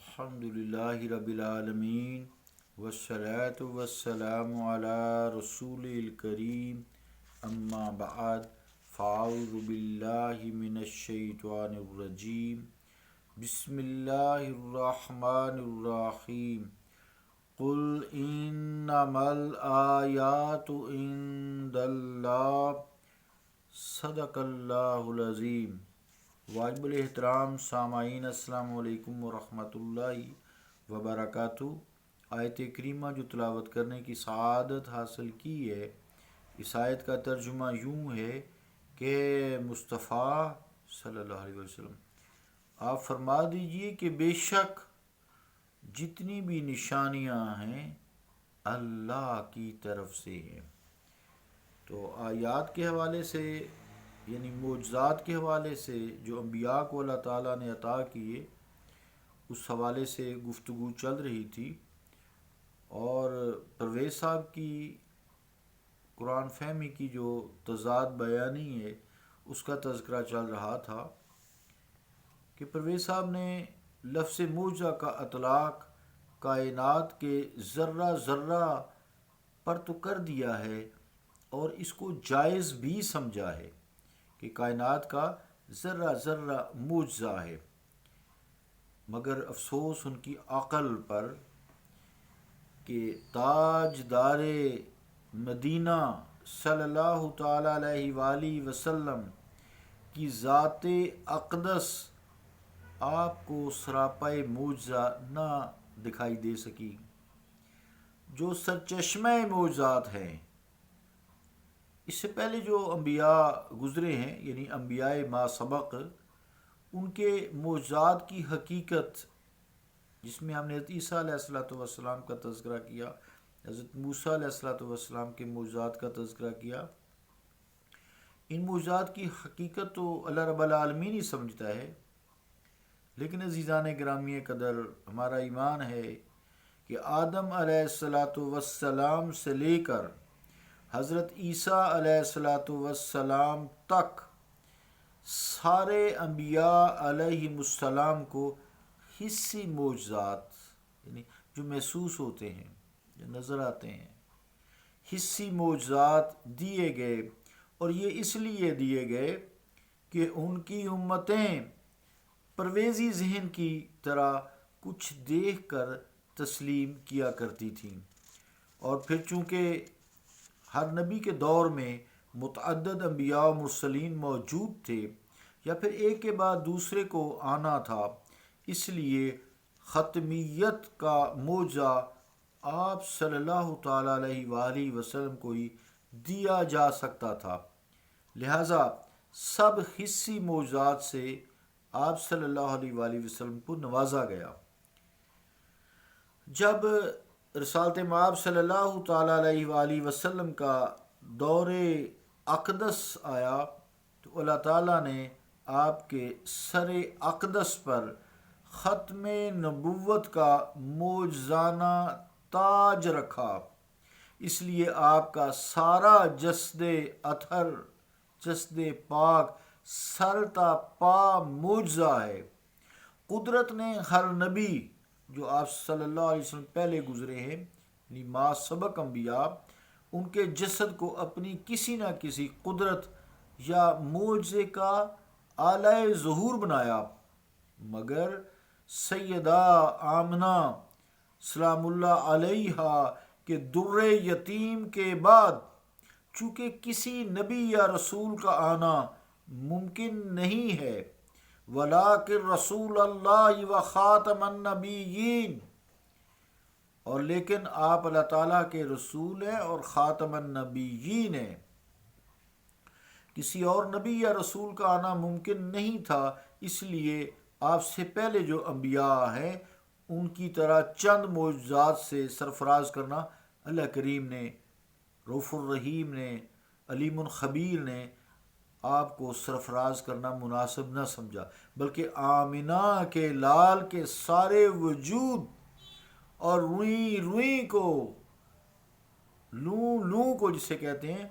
الحمد للہ رب العالمین والصلاة والسلام علی رسول الکریم اما بعد فاعوذ باللہ من الشیطان الرجیم بسم اللہ الرحمن الرحیم قل انما الآیات عند اللہ صدق اللہ العظیم۔ واجب الاحترام سامعین، السلام علیکم ورحمۃ اللہ وبرکاتہ۔ آیت کریمہ جو تلاوت کرنے کی سعادت حاصل کی ہے، اس آیت کا ترجمہ یوں ہے کہ مصطفیٰ صلی اللہ علیہ وسلم آپ فرما دیجئے کہ بے شک جتنی بھی نشانیاں ہیں اللہ کی طرف سے ہیں۔ تو آیات کے حوالے سے یعنی معجزات کے حوالے سے جو انبیاء کو اللہ تعالیٰ نے عطا کیے، اس حوالے سے گفتگو چل رہی تھی، اور پرویز صاحب کی قرآن فہمی کی جو تضاد بیانی ہے اس کا تذکرہ چل رہا تھا کہ پرویز صاحب نے لفظ معجزہ کا اطلاق کائنات کے ذرہ ذرہ پر تو کر دیا ہے، اور اس کو جائز بھی سمجھا ہے کہ کائنات کا ذرہ ذرہ معجزہ ہے، مگر افسوس ان کی عقل پر کہ تاجدار مدینہ صلی اللہ تعالیٰ علیہ وآلہ وسلم کی ذات اقدس آپ کو سراپائے معجزہ نہ دکھائی دے سکی، جو سرچشمہ معجزات ہیں۔ اس سے پہلے جو انبیاء گزرے ہیں یعنی انبیاء ما سبق، ان کے معجزات کی حقیقت، جس میں ہم نے حضرت عیسیٰ علیہ السلام کا تذکرہ کیا، حضرت موسیٰ علیہ السلام کے معجزات کا تذکرہ کیا، ان معجزات کی حقیقت تو اللہ رب العالمین ہی سمجھتا ہے، لیکن عزیزان گرامی قدر، ہمارا ایمان ہے کہ آدم علیہ السلام سے لے کر حضرت عیسیٰ علیہ السلام تک سارے انبیاء علیہم السلام کو حسی معجزات، یعنی جو محسوس ہوتے ہیں، جو نظر آتے ہیں، حسی معجزات دیے گئے، اور یہ اس لیے دیے گئے کہ ان کی امتیں پرویزی ذہن کی طرح کچھ دیکھ کر تسلیم کیا کرتی تھیں، اور پھر چونکہ ہر نبی کے دور میں متعدد انبیاء و مرسلین موجود تھے، یا پھر ایک کے بعد دوسرے کو آنا تھا، اس لیے ختمیت کا معجزہ آپ صلی اللہ تعالیٰ علیہ وآلہ وسلم کو ہی دیا جا سکتا تھا، لہٰذا سب حسی معجزات سے آپ صلی اللہ علیہ وآلہ وسلم کو نوازا گیا۔ جب رسالت مآب صلی اللہ تعالیٰ علیہ وآلہ وسلم کا دور اقدس آیا تو اللہ تعالیٰ نے آپ کے سر اقدس پر ختم نبوت کا معجزانہ تاج رکھا، اس لیے آپ کا سارا جسد اطہر، جسد پاک، سر تا پا معجزہ ہے۔ قدرت نے ہر نبی جو آپ صلی اللہ علیہ وسلم پہلے گزرے ہیں یعنی ما سبق انبیاء، ان کے جسد کو اپنی کسی نہ کسی قدرت یا معجزے کا آلۂ ظہور بنایا، مگر سیدہ آمنہ سلام اللہ علیہا کے در یتیم کے بعد چونکہ کسی نبی یا رسول کا آنا ممکن نہیں ہے، وَلَٰكِن رسول اللہ و خاتم النبیین، اور لیکن آپ اللہ تعالیٰ کے رسول ہیں اور خاتم النبیین ہیں، کسی اور نبی یا رسول کا آنا ممکن نہیں تھا، اس لیے آپ سے پہلے جو انبیاء ہیں ان کی طرح چند معجزات سے سرفراز کرنا اللہ کریم نے، رؤوف الرحیم نے، علیم الخبیر نے آپ کو سرفراز کرنا مناسب نہ سمجھا، بلکہ آمنہ کے لال کے سارے وجود اور روئی روئی کو، لوں لوں کو جسے کہتے ہیں،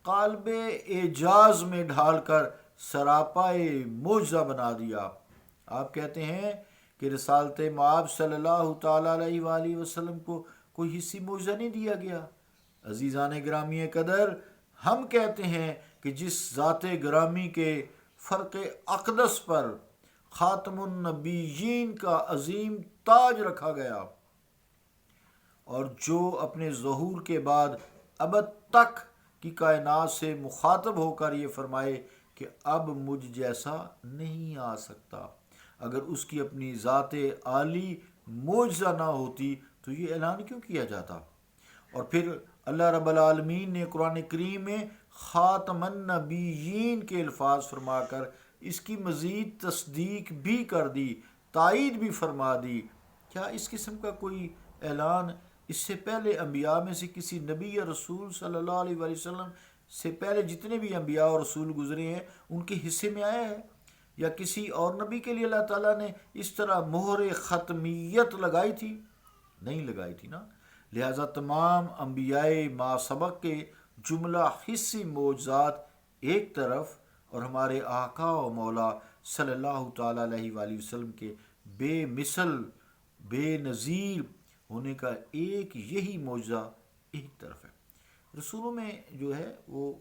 قالب اعجاز میں ڈھال کر سراپائے معجزہ بنا دیا۔ آپ کہتے ہیں کہ رسالت مآب صلی اللہ تعالیٰ علیہ وآلہ وسلم کو کوئی حصی معجزہ نہیں دیا گیا؟ عزیزان گرامی قدر، ہم کہتے ہیں کہ جس ذات گرامی کے فرق اقدس پر خاتم النبیین کا عظیم تاج رکھا گیا، اور جو اپنے ظہور کے بعد ابد تک کی کائنات سے مخاطب ہو کر یہ فرمائے کہ اب مجھ جیسا نہیں آ سکتا، اگر اس کی اپنی ذات عالی معجزہ نہ ہوتی تو یہ اعلان کیوں کیا جاتا؟ اور پھر اللہ رب العالمین نے قرآن کریم میں خاتم النبیین کے الفاظ فرما کر اس کی مزید تصدیق بھی کر دی، تائید بھی فرما دی۔ کیا اس قسم کا کوئی اعلان اس سے پہلے انبیاء میں سے کسی نبی یا رسول صلی اللہ علیہ وآلہ وسلم سے پہلے جتنے بھی انبیاء اور رسول گزرے ہیں ان کے حصے میں آیا ہے؟ یا کسی اور نبی کے لیے اللہ تعالیٰ نے اس طرح مہر ختمیت لگائی تھی؟ نہیں لگائی تھی نا۔ لہٰذا تمام انبیاء ما سبق کے جملہ حصی معجزات ایک طرف، اور ہمارے آقا و مولا صلی اللہ تعالیٰ علیہ وآلہ وسلم کے بے مثل بے نظیر ہونے کا ایک یہی معجزہ ایک طرف ہے۔ رسولوں میں جو ہے وہ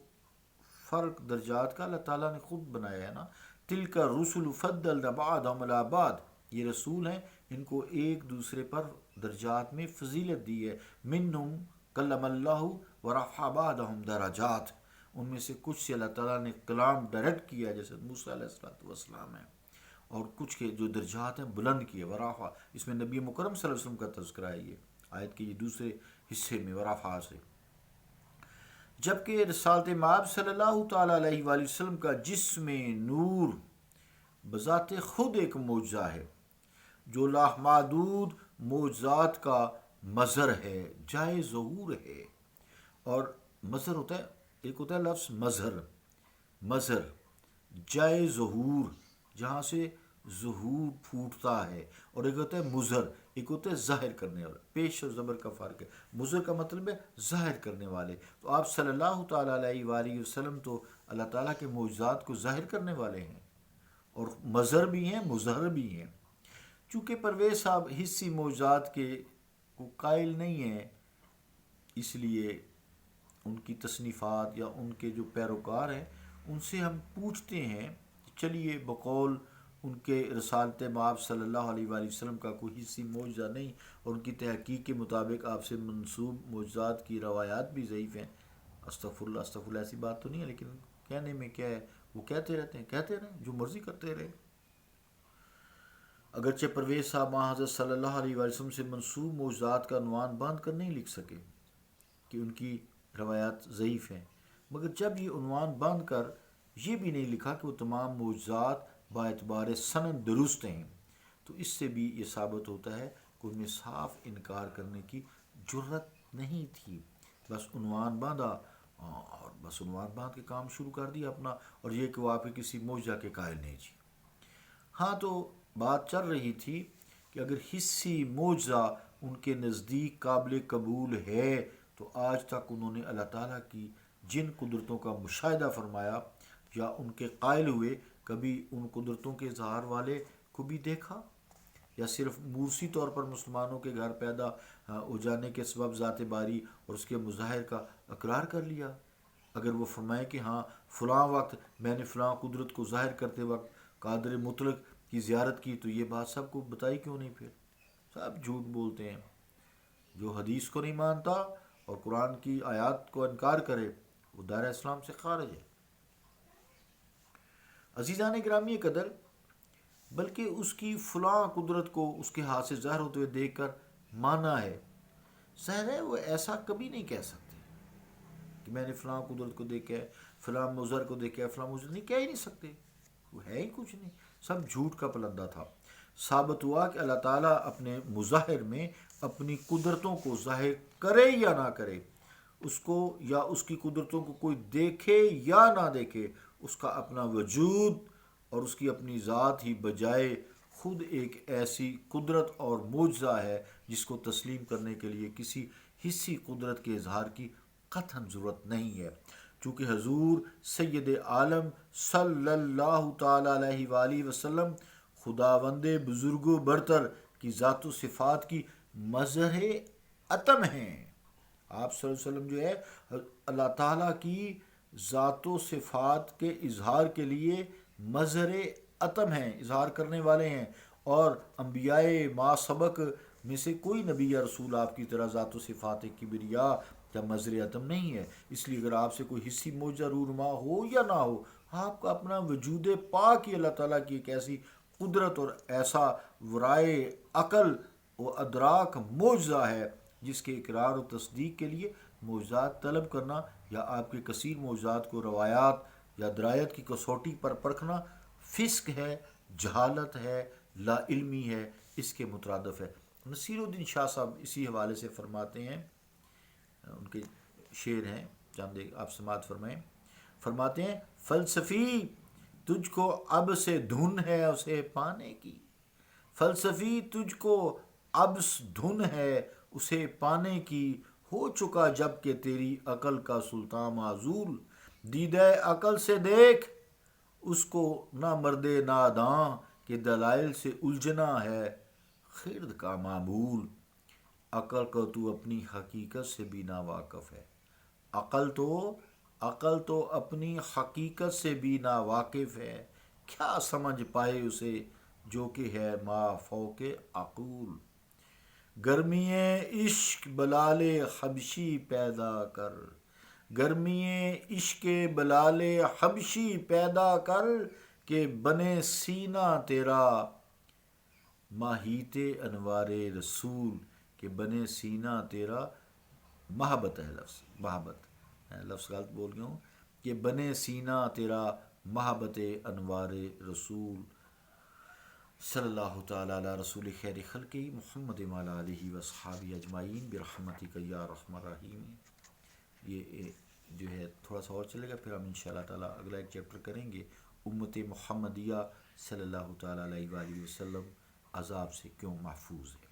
فرق درجات کا اللہ تعالیٰ نے خود بنایا ہے نا۔ تلک الرسل فضلنا بعضهم علی بعض، یہ رسول ہیں، ان کو ایک دوسرے پر درجات میں فضیلت دی ہے۔ منہم کلم اللہ ورفع بعضهم درجات، ان میں سے کچھ سے اللہ تعالیٰ نے کلام ڈائریکٹ کیا جیسے موسیٰ علیہ السلام ہے، اور کچھ کے جو درجات ہیں بلند کیے۔ ورفع، اس میں نبی مکرم صلی اللہ علیہ وسلم کا تذکرہ ہے یہ آیت کے یہ دوسرے حصے میں ورفع سے۔ جبکہ رسالت مآب صلی اللہ تعالیٰ علیہ وآلہ وسلم کا جسم نور بذات خود ایک معجزہ ہے جو لامحدود معجزات کا مظہر ہے، جائے ظہور ہے۔ اور مظہر ہوتا ہے، ایک ہوتا ہے لفظ مظہر جائے ظہور، جہاں سے ظہور پھوٹتا ہے، اور ایک ہوتا ہے مظہر، ایک ہوتا ہے ظاہر کرنے والا۔ پیش اور زبر کا فرق ہے۔ مظہر کا مطلب ہے ظاہر کرنے والے، تو آپ صلی اللہ تعالیٰ علیہ وآلہ وسلم تو اللہ تعالیٰ کے معجزات کو ظاہر کرنے والے ہیں، اور مظہر بھی ہیں مظہر بھی ہیں۔ چونکہ پرویز صاحب حصی معجزات کے کو قائل نہیں ہیں، اس لیے ان کی تصنیفات یا ان کے جو پیروکار ہیں ان سے ہم پوچھتے ہیں، چلیے بقول ان کے رسالت مآب صلی اللہ علیہ وآلہ وسلم کا کوئی حصی معجزہ نہیں، اور ان کی تحقیق کے مطابق آپ سے منسوب معجزات کی روایات بھی ضعیف ہیں۔ استغفر اللہ ایسی بات تو نہیں ہے، لیکن کہنے میں کیا ہے، وہ کہتے رہتے ہیں، کہتے رہیں، جو مرضی کرتے رہے۔ اگرچہ پرویز صاحب حضرت صلی اللہ علیہ وآلہ وسلم سے منسوب معجزات کا عنوان باندھ کر نہیں لکھ سکے کہ ان کی روایات ضعیف ہیں، مگر جب یہ عنوان باندھ کر یہ بھی نہیں لکھا کہ وہ تمام معجزات با اعتبار سند درست ہیں، تو اس سے بھی یہ ثابت ہوتا ہے کہ ان میں صاف انکار کرنے کی جرت نہیں تھی۔ بس عنوان باندھا، اور بس عنوان باندھ کے کام شروع کر دیا اپنا، اور یہ کہ وہ آپ کے کسی معجزہ کے قائل نہیں جی۔ ہاں، تو بات چل رہی تھی کہ اگر حصی معجزہ ان کے نزدیک قابل قبول ہے تو آج تک انہوں نے اللہ تعالیٰ کی جن قدرتوں کا مشاہدہ فرمایا یا ان کے قائل ہوئے، کبھی ان قدرتوں کے اظہار والے کو بھی دیکھا، یا صرف موروثی طور پر مسلمانوں کے گھر پیدا ہو جانے کے سبب ذات باری اور اس کے مظاہر کا اقرار کر لیا؟ اگر وہ فرمائے کہ ہاں فلاں وقت میں نے فلاں قدرت کو ظاہر کرتے وقت قادر مطلق کی زیارت کی، تو یہ بات سب کو بتائی کیوں نہیں؟ پھر سب جھوٹ بولتے ہیں۔ جو حدیث کو نہیں مانتا اور قرآن کی آیات کو انکار کرے وہ دائرہ اسلام سے خارج ہے۔ عزیزان گرامی قدر، بلکہ اس کی فلاں قدرت کو اس کے ہاتھ سے ظاہر ہوتے ہوئے دیکھ کر مانا ہے، ظاہر ہے وہ ایسا کبھی نہیں کہہ سکتے کہ میں نے فلاں قدرت کو دیکھا ہے، فلاں مظہر کو دیکھا ہے، فلاں مظہر نہیں، کہہ ہی نہیں سکتے، وہ ہے ہی کچھ نہیں، سب جھوٹ کا پلندہ تھا۔ ثابت ہوا کہ اللہ تعالیٰ اپنے مظاہر میں اپنی قدرتوں کو ظاہر کرے یا نہ کرے، اس کو یا اس کی قدرتوں کو کوئی دیکھے یا نہ دیکھے، اس کا اپنا وجود اور اس کی اپنی ذات ہی بجائے خود ایک ایسی قدرت اور معجزہ ہے جس کو تسلیم کرنے کے لیے کسی حصی قدرت کے اظہار کی قطعاً ضرورت نہیں ہے۔ چونکہ حضور سید عالم صلی اللہ تعالیٰ علیہ وآلہ وسلم خداوند بزرگ و برتر کی ذات و صفات کی مظہر عتم ہیں۔ آپ صلی اللہ علیہ وسلم جو ہے اللہ تعالیٰ کی ذات و صفات کے اظہار کے لیے مظہر عتم ہیں، اظہار کرنے والے ہیں، اور انبیاء ما سبق میں سے کوئی نبی یا رسول آپ کی طرح ذات و صفات کبریا یا مظہر عتم نہیں ہے۔ اس لیے اگر آپ سے کوئی حصی معجزہ رونما ہو یا نہ ہو، آپ کا اپنا وجود پاک ہی اللہ تعالیٰ کی ایک ایسی قدرت اور ایسا ورائے عقل و ادراک معجزہ ہے جس کے اقرار و تصدیق کے لیے معجزات طلب کرنا یا آپ کے کثیر معجزات کو روایات یا درایت کی کسوٹی پر پرکھنا فسق ہے، جہالت ہے، لا علمی ہے، اس کے مترادف ہے۔ نصیر الدین شاہ صاحب اسی حوالے سے فرماتے ہیں، ان کے شعر ہیں چند آپ سماعت فرمائیں، فرماتے ہیں فلسفی تجھ کو اب سے دھن ہے اسے پانے کی، فلسفی تجھ کو اب دھن ہے اسے پانے کی، ہو چکا جب کہ تیری عقل کا سلطان معزول، دیدہ عقل سے دیکھ اس کو نہ مرد ناداں کہ دلائل سے الجھنا ہے خرد کا معمول۔ عقل کو تو اپنی حقیقت سے بھی نا واقف ہے، عقل تو اپنی حقیقت سے بھی نا واقف ہے، کیا سمجھ پائے اسے جو کہ ہے ما فوق عقول۔ گرمی عشق بلال حبشی پیدا کر، گرمی عشق بلال حبشی پیدا کر، کہ بنے سینہ تیرا ماہیت انوار رسول، کہ بنے سینہ تیرا محبت ہے، لفظ غلط بول گیا ہوں، کہ بنے سینہ تیرا محبت انوار رسول۔ صلی اللہ تعالیٰ علی رسول خیر خلقہ محمد وعلی آلہ وصحابہ اجمعین برحمتک یا ارحم الراحمین۔ یہ جو ہے تھوڑا سا اور چلے گا، پھر ہم انشاءاللہ تعالیٰ اگلا ایک چیپٹر کریں گے، امت محمدیہ صلی اللہ تعالیٰ علیہ وآلہ وسلم عذاب سے کیوں محفوظ ہے۔